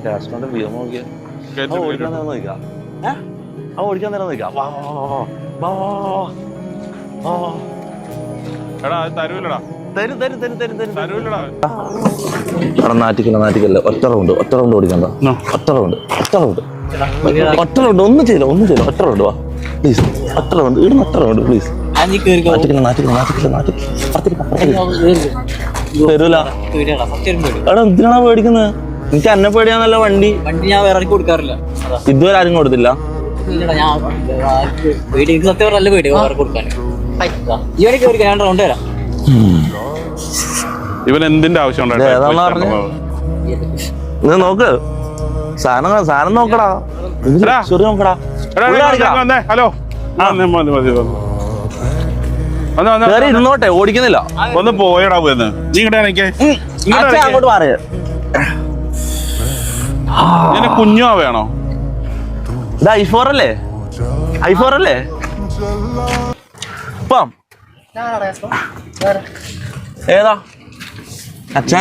കാസ്ട്രോന്റെ view നോക്കിയാ ഓടിക്കാൻ നേരം നോക്കാം ഓടിക്കാൻ നേരം നോക്കാം നാറ്റിക്കല്ല ഒറ്റ റൗണ്ട് ഓടിക്കണ്ട ഒറ്റ റൗണ്ട് ഒന്നും ചെയ്യില്ല ഒറ്റ റൗണ്ട് വാ പ്ലീസ് ഒറ്റ റൗണ്ട് ഇടുന്ന ഒറ്റ റൗണ്ട് പ്ലീസ് തരൂല എടാ എന്തിനാണോ പേടിക്കുന്നത് എനിക്ക് എന്നെ പേടിയാന്നല്ല വണ്ടി ഞാൻ വേറെ കൊടുക്കാറില്ല ഇതുവരെ ആരും കൊടുത്തില്ല സത്യം നല്ല പേടി വേറെ കൊടുക്കാൻ ഞാൻ റൗണ്ട് തരാം ഇവൻ എന്തിന്റെ ആവശ്യം നോക്ക് സാധനം നോക്കടാ നോക്കടാ ഹലോ ഇരുന്നോട്ടെ ഓടിക്കുന്നില്ല ഒന്ന് പോയടാ പോയെന്ന് നീ അങ്ങോട്ട് പറയാ കുഞ്ഞോ വേണോ ഇത് i4 അല്ലേ ഇപ്പം ഏതാ അച്ഛൻ